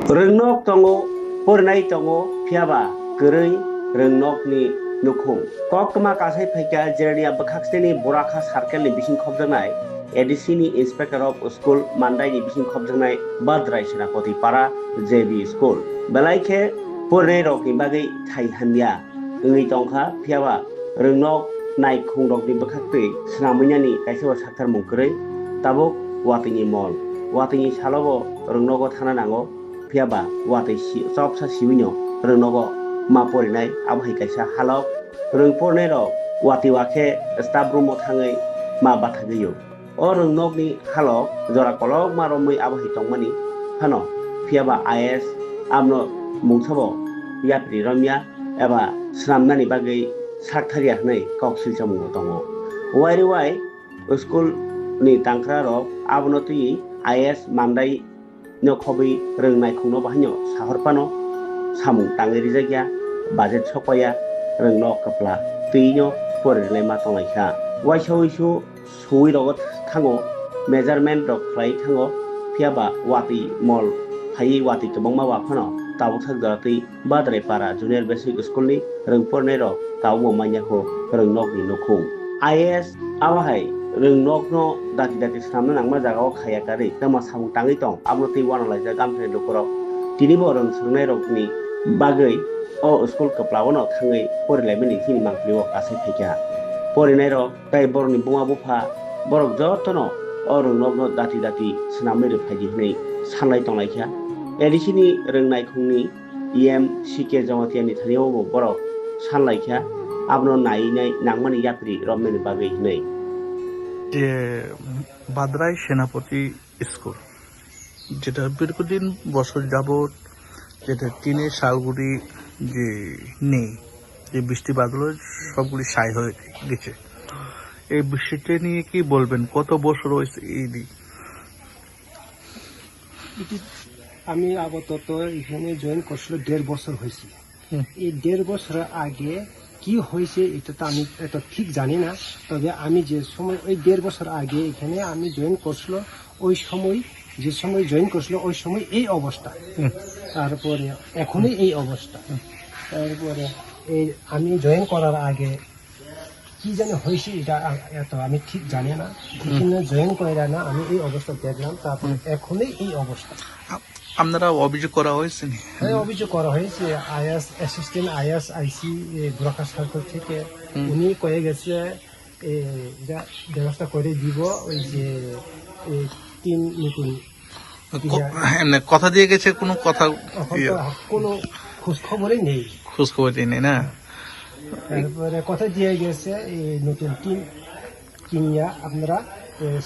Rengnok tongo pornai tongo phiaba gरै rengnokni nukhung kokma kasai phaika jernia bakhaksteni boraka sarkelni bising khobjanai ADC ni Inspector of School Mandai ni bising khobjanai Badrai Senapati Para JB School belaike pornai rokni bagai thai handia ngi tongkha phiaba rengnok nai khungrokni bakhaktei snamunyani kaisa saktar mungkrei tabuk watini mall watini salobo rengnogo thana nango phiaba watai chopsa siwino rengnogo ma porinai abhai kaisa halok rengpornai rok wati wakhe staff room o thangai ma bathagiyo o rengnokni halok jora kolok ma romui abhai tongmani phano phiaba IS amno mungsabo yapri romya eba snamnani bagai sakthariya hnai koksil chamungo tongo wairi wai school ni tangkra rok abono tui IS Mandai no khobai rengnai khungno bahanyo sahorpano samung tangai rijagya budget sokaya rengnok kapla tuino porilai ma tonglaikha waisu sui rogo thango measurement rok khlai thango phiaba wati mall phai wati kobangma waphano tabuk sakjara tui Badrai Para Junior Basic School ni rengpornai rok tawo manyako rengnok ni nukhung IS awahai rengnok no dati snamna nangma jaga o khaya kari tama samung tangai tong abno tei wana laija gamthai dokoro tini bo rong sungnai rok ni bagai o school kaplawo no thangai porilai bini hini mangpli o kasai phaika porinai rok tai borni bunga bufa borok jotono o rengnok no dati snamnai rok phaiji hnei sanlai tonglaikha ADC ni rengnai khungni EM CK Jawatiani thaniyo bo borok sanlaikha abno nainai nangmani yapri romnai bagai hnei যে বাদরাই সেনাপতি school যেটা দীর্ঘদিন বছর যাবৎ যেটা টিনের শালগুড়ি যে নেই যে বৃষ্টি বাদল সবগুলি সাই হয়ে গেছে এই বিষয়টা নিয়ে কি বলবেন কত বছর হয়েছে এই আমি আপাতত এখানে জয়েন করছিল 1.5 বছর হয়েছে এই 1.5 বছর আগে কি হয়েছে এটা তো আমি এত ঠিক জানি না তবে আমি যে সময় ওই 1.5 বছর আগে এখানে আমি জয়েন করছিল ওই সময় যে সময় জয়েন করছিল ওই সময় এই অবস্থা তারপরে এখনই এই অবস্থা তারপরে এই আমি জয়েন করার আগে কি জানি হয়েছে এটা এত আমি ঠিক জানি না এখানে জয়েন করে না আমি এই অবস্থা দেখলাম তারপরে এখনই এই অবস্থা আপনারা অভিযোগ করা হয়েছে হ্যাঁ অভিযোগ করা হয়েছে is assistant is IC Gorakha circle থেকে উনি কয়ে গেছে ব্যবস্থা করে দিব ওই যে তিন নতুন কথা দিয়ে গেছে কোনো কথা কোনো খোঁজ খবরই নেই নেই না তারপরে কথা দিয়ে গেছে এই নতুন টিম কিনিয়া আপনারা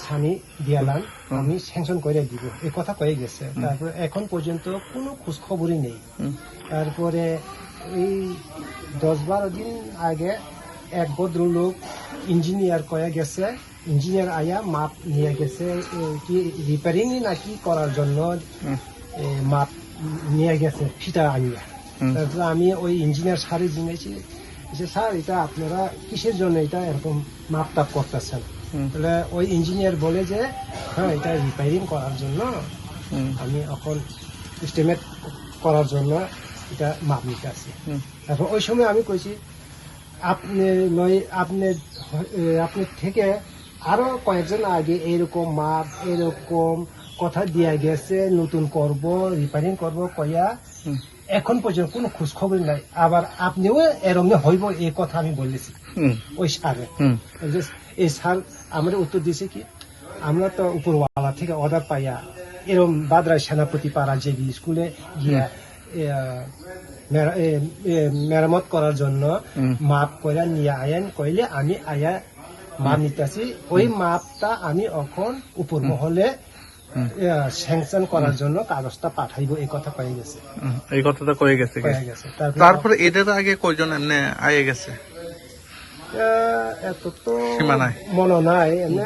সানি দিয়ালান আমি স্যাংশন করে দিব এই কথা কয়ে গেছে তারপরে এখন পর্যন্ত কোনো খোঁজ খবরই নেই তারপরে এই 10-12 দিন আগে এক ভদ্রলোক ইঞ্জিনিয়ার কয়ে গেছে ইঞ্জিনিয়ার আয়া মাপ নিয়ে গেছে কি রিপেয়ারিং নাকি করার জন্য মাপ নিয়ে গেছে ফিটা আনিয়া তারপরে আমি ওই ইঞ্জিনিয়ার স্যারই জেনেছি যে স্যার এটা আপনারা কিসের জন্য এটা এরকম মাপটাপ করতেছেন তাহলে ওই ইঞ্জিনিয়ার বলে যে হ্যাঁ এটা রিপেয়ারিং করার জন্য আমি এখন এস্টিমেট করার জন্য এটা মাপ নিতে আসি তারপর ওই সময় আমি কইছি আপনি থেকে আরো কয়েকজন আগে এরকম মাপ এরকম কথা দিয়া গেছে নতুন করব রিপেয়ারিং করব কয়া এখন পর্যন্ত কোনো খোঁজ খবর নাই আবার আপনিও এরকম হইব এই কথা আমি বলেছি ওই স্যারে এই স্যার আমাদের উত্তর দিয়েছে কি আমরা তো উপরওয়ালা থেকে অর্ডার পাইয়া এরকম বাদরাই সেনাপতি পাড়া যে স্কুলে গিয়া মেরামত করার জন্য মাপ করে নিয়ে আয়েন কইলে আমি আয়া মাপ নিতেছি ওই মাপটা আমি এখন উপর মহলে স্যাংশন করার জন্য কাগজটা পাঠাইব এই কথা কয়ে গেছে এই কথাটা কয়ে গেছে তারপরে এদের আগে কয়জন এমনি আয়ে গেছে এত তো মনে নাই এমনি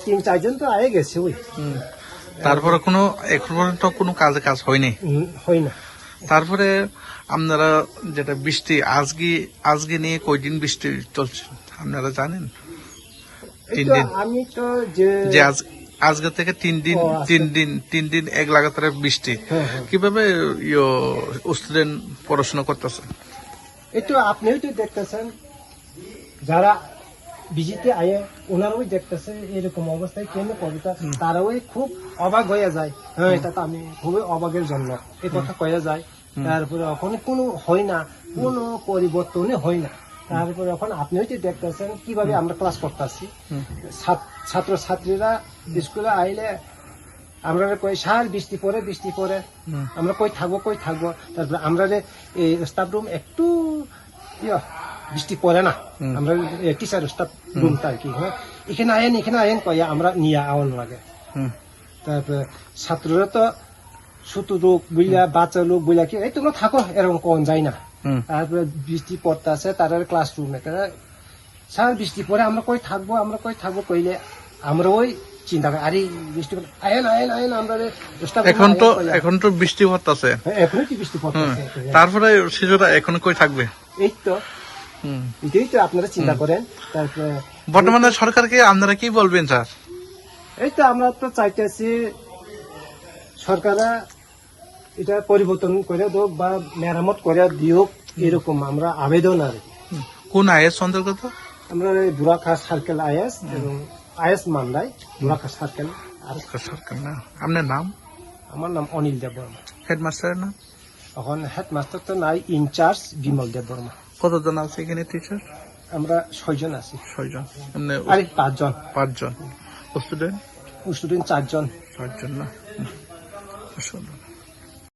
3-4 জন তো আয়ে গেছে ওই তারপরে কোনো এখন পর্যন্ত কোনো কাজ হয়নি হয় না তারপরে আপনারা যেটা বৃষ্টি আজকে নিয়ে কয়দিন বৃষ্টি চলছে আপনারা জানেন আমি তো যে আজকে থেকে 3 দিন ও, আজকে। 3 দিন এক লাগাতার বৃষ্টি হ্যাঁ, হ্যাঁ। কিভাবে স্টুডেন্ট পড়াশোনা করতেছে? এই তো আপনিও তো দেখতেছেন, যারা বিজিতে আয়ে ওনারাও দেখতেছে এরকম অবস্থায় কেন কবিতা, তারাও খুব অবাক হয়ে যায়। হ্যাঁ, এটা তো আমি খুবই অবাকের জন্য এই কথা কয়ে যায়। তারপরে ওখানে কোনো হয় না, কোনো পরিবর্তনে হয় না। তারপরে এখন আপনিও তো দেখতেছেন কিভাবে আমরা ক্লাস করতেছি। ছাত্র ছাত্রীরা স্কুলে আইলে আমরা কই সার বৃষ্টি পরে আমরা কই থাকবো। তারপরে আমরা স্টাফ রুম একটু বৃষ্টি পড়ে না, আমরা টিচার স্টাফ রুমটা আর কি, হ্যাঁ, এখানে আয়েন কয়ে আমরা নিয়ে আওয়ান লাগে। তারপরে ছাত্ররা তো ছোট লোক বুঝলা, বাচ্চা লোক বুঝলা কি এই তোমরা থাকো এরকম কোন যায় না। তারপরে বৃষ্টি পড়তে আছে তারা ক্লাসরুমে, তারা সার বৃষ্টি পরে আমরা কই থাকবো কইলে আমরা ওই চিন্তা করি, আরে বৃষ্টি আয়েন আমরা staff room এখন তো বৃষ্টি পড়তেছে, এখনই কি বৃষ্টি পড়তেছে। তারপরে শিশুরা এখন কই থাকবে? এই তো এটাই তো আপনারা চিন্তা করেন। তারপরে বর্তমানে সরকারকে আপনারা কি বলবেন স্যার? এই তো আমরা তো চাইতেছি সরকারা এটা পরিবর্তন করে হোক বা মেরামত করে দিওক, এরকম আমরা আবেদন। আর কোন আইএস অন্তর্গত? আমরা বুড়াখা সার্কেল আইএস এবং আইএস মান্দাই বুড়াখা সার্কেল। আর সরকার না, আপনার নাম? আমার নাম অনিল দেব বর্মা। হেডমাস্টারের নাম? এখন হেডমাস্টার তো নাই, ইনচার্জ বিমল দেব বর্মা। কতজন আছে এখানে টিচার? আমরা 6 জন আছি, 6 জন। এমনি আরে 5 জন। 5 জন স্টুডেন্ট? স্টুডেন্ট 4 জন। 4 জন না? সুন্দর।